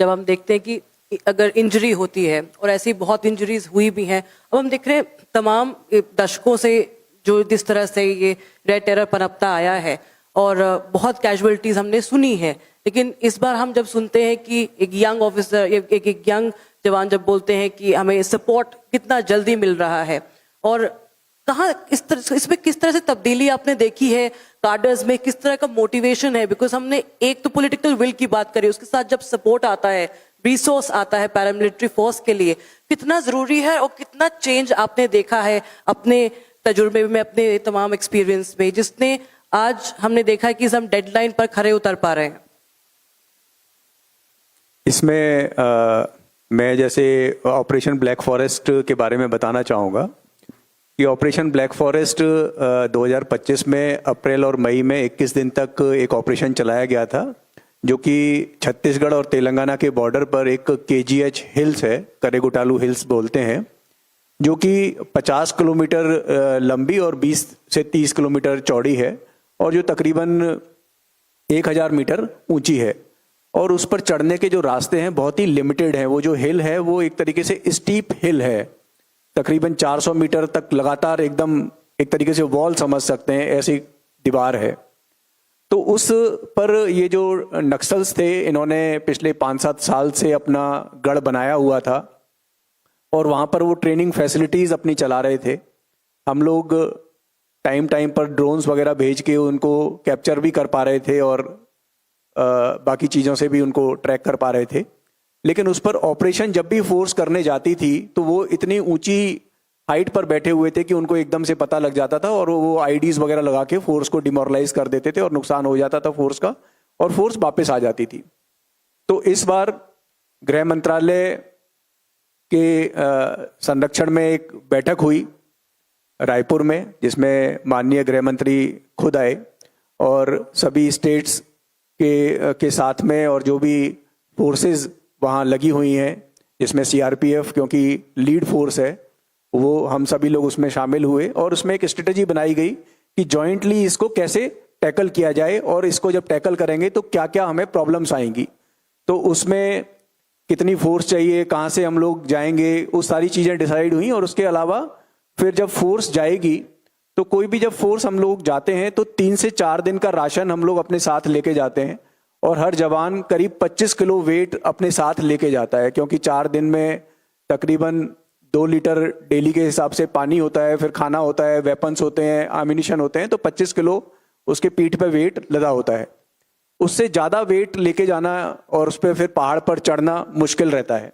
जब हम देखते हैं कि अगर इंजरी होती है, और ऐसी बहुत इंजरीज हुई भी हैं, अब हम देख रहे हैं तमाम दशकों से जो जिस तरह से ये रेड टेरर पनपता आया है और बहुत कैजुअलिटीज हमने सुनी है, लेकिन इस बार हम जब सुनते हैं कि एक यंग ऑफिसर, एक यंग जवान जब बोलते हैं कि हमें सपोर्ट कितना जल्दी मिल रहा है, और कहाँ इसमें किस तरह से तब्दीली आपने देखी है कार्डर्स में, किस तरह का मोटिवेशन है? बिकॉज हमने एक तो पॉलिटिकल विल की बात करी, उसके साथ जब सपोर्ट आता है, रिसोर्स आता है पैरामिलिट्री फोर्स के लिए, कितना जरूरी है और कितना चेंज आपने देखा है अपने तजुर्बे में, अपने तमाम एक्सपीरियंस में, जिसने आज हमने देखा है कि हम डेडलाइन पर खरे उतर पा रहे हैं? इसमें मैं जैसे ऑपरेशन ब्लैक फॉरेस्ट के बारे में बताना चाहूँगा कि ऑपरेशन ब्लैक फॉरेस्ट 2025 में अप्रैल और मई में 21 दिन तक एक ऑपरेशन चलाया गया था, जो कि छत्तीसगढ़ और तेलंगाना के बॉर्डर पर एक KGH हिल्स है, करेगुटालू हिल्स बोलते हैं, जो कि 50 किलोमीटर लंबी और 20 से 30 किलोमीटर चौड़ी है, और जो तकरीबन 1000 मीटर ऊंची है। और उस पर चढ़ने के जो रास्ते हैं बहुत ही लिमिटेड हैं। वो जो हिल है वो एक तरीके से स्टीप हिल है, तकरीबन 400 मीटर तक लगातार एकदम एक तरीके से वॉल समझ सकते हैं, ऐसी दीवार है। तो उस पर ये जो नक्सल्स थे, इन्होंने पिछले 5-7 साल से अपना गढ़ बनाया हुआ था, और वहाँ पर वो ट्रेनिंग फैसिलिटीज़ अपनी चला रहे थे। हम लोग टाइम टाइम पर ड्रोन्स वगैरह भेज के उनको कैप्चर भी कर पा रहे थे, और बाकी चीज़ों से भी उनको ट्रैक कर पा रहे थे। लेकिन उस पर ऑपरेशन जब भी फोर्स करने जाती थी तो वो इतनी ऊंची हाइट पर बैठे हुए थे कि उनको एकदम से पता लग जाता था, और वो आईडीज वगैरह लगा के फोर्स को डिमोरलाइज कर देते थे, और नुकसान हो जाता था फोर्स का, और फोर्स वापस आ जाती थी। तो इस बार गृह मंत्रालय के संरक्षण में एक बैठक हुई रायपुर में, जिसमें माननीय गृह मंत्री खुद आए, और सभी स्टेट्स के साथ में, और जो भी फोर्सेस वहाँ लगी हुई हैं, जिसमें CRPF क्योंकि लीड फोर्स है, वो हम सभी लोग उसमें शामिल हुए, और उसमें एक स्ट्रेटजी बनाई गई कि जॉइंटली इसको कैसे टैकल किया जाए, और इसको जब टैकल करेंगे तो क्या क्या हमें प्रॉब्लम्स आएंगी। तो उसमें कितनी फोर्स चाहिए, कहाँ से हम लोग जाएंगे, वो सारी चीज़ें डिसाइड हुई। और उसके अलावा फिर जब फोर्स जाएगी तो कोई भी जब फोर्स हम लोग जाते हैं तो 3 से 4 दिन का राशन हम लोग अपने साथ लेके जाते हैं, और हर जवान करीब 25 किलो वेट अपने साथ लेके जाता है, क्योंकि 4 दिन में तकरीबन 2 लीटर डेली के हिसाब से पानी होता है, फिर खाना होता है, वेपन्स होते हैं, एम्यूनिशन होते हैं, तो 25 किलो उसके पीठ पे वेट लदा होता है। उससे ज़्यादा वेट लेके जाना और उस पर फिर पहाड़ पर चढ़ना मुश्किल रहता है।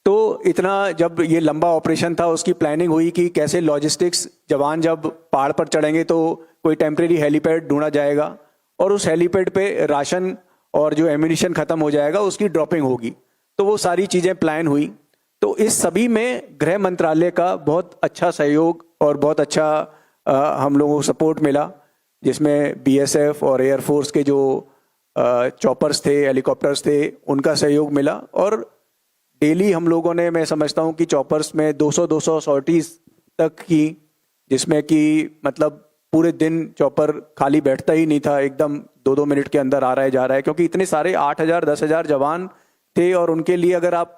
तो इतना जब ये लंबा ऑपरेशन था, उसकी प्लानिंग हुई कि कैसे लॉजिस्टिक्स, जवान जब पहाड़ पर चढ़ेंगे तो कोई टेम्परेरी हेलीपैड ढूंढा जाएगा, और उस हेलीपैड पे राशन और जो एम्यूनिशन ख़त्म हो जाएगा उसकी ड्रॉपिंग होगी। तो वो सारी चीज़ें प्लान हुई। तो इस सभी में गृह मंत्रालय का बहुत अच्छा सहयोग और बहुत अच्छा हम लोगों को सपोर्ट मिला, जिसमें BSF और एयरफोर्स के जो चॉपर्स थे, हेलीकॉप्टर्स थे, उनका सहयोग मिला। और डेली हम लोगों ने, मैं समझता हूँ कि चॉपर्स में 200 सॉर्टीज तक की, जिसमें कि मतलब पूरे दिन चॉपर खाली बैठता ही नहीं था, एकदम 2-2 मिनट के अंदर आ रहा है जा रहा है, क्योंकि इतने सारे 8,000-10,000 जवान थे। और उनके लिए अगर आप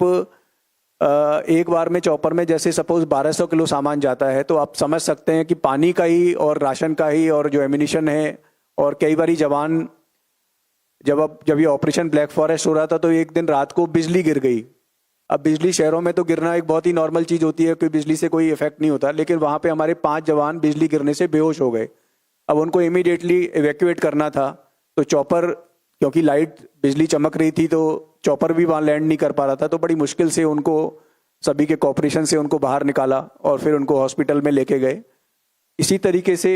एक बार में चॉपर में जैसे सपोज 1200 किलो सामान जाता है, तो आप समझ सकते हैं कि पानी का ही और राशन का ही और जो एम्यूनिशन है, और कई बारी जवान जब ये ऑपरेशन ब्लैक फॉरेस्ट हो रहा था तो एक दिन रात को बिजली गिर गई। अब बिजली शहरों में तो गिरना एक बहुत ही नॉर्मल चीज़ होती है, कोई बिजली से कोई इफेक्ट नहीं होता, लेकिन वहाँ पे हमारे 5 जवान बिजली गिरने से बेहोश हो गए। अब उनको इमीडिएटली इवैक्यूएट करना था, तो चॉपर, क्योंकि लाइट बिजली चमक रही थी तो चॉपर भी वहाँ लैंड नहीं कर पा रहा था, तो बड़ी मुश्किल से उनको, सभी के कोऑपरेशन से उनको बाहर निकाला और फिर उनको हॉस्पिटल में लेके गए। इसी तरीके से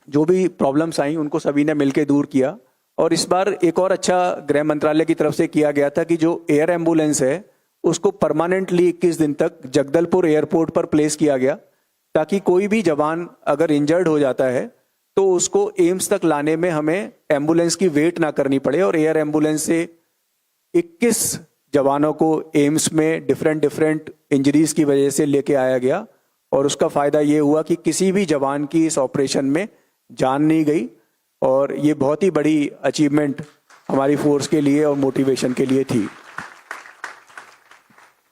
जो भी प्रॉब्लम्स आई उनको सभी ने मिलकर दूर किया। और इस बार एक और अच्छा गृह मंत्रालय की तरफ से किया गया था कि जो एयर एम्बुलेंस है उसको परमानेंटली 21 दिन तक जगदलपुर एयरपोर्ट पर प्लेस किया गया, ताकि कोई भी जवान अगर इंजर्ड हो जाता है तो उसको एम्स तक लाने में हमें एम्बुलेंस की वेट ना करनी पड़े। और एयर एम्बुलेंस से 21 जवानों को एम्स में डिफरेंट इंजरीज की वजह से लेके आया गया, और उसका फ़ायदा ये हुआ कि किसी भी जवान की इस ऑपरेशन में जान नहीं गई। और ये बहुत ही बड़ी अचीवमेंट हमारी फोर्स के लिए और मोटिवेशन के लिए थी।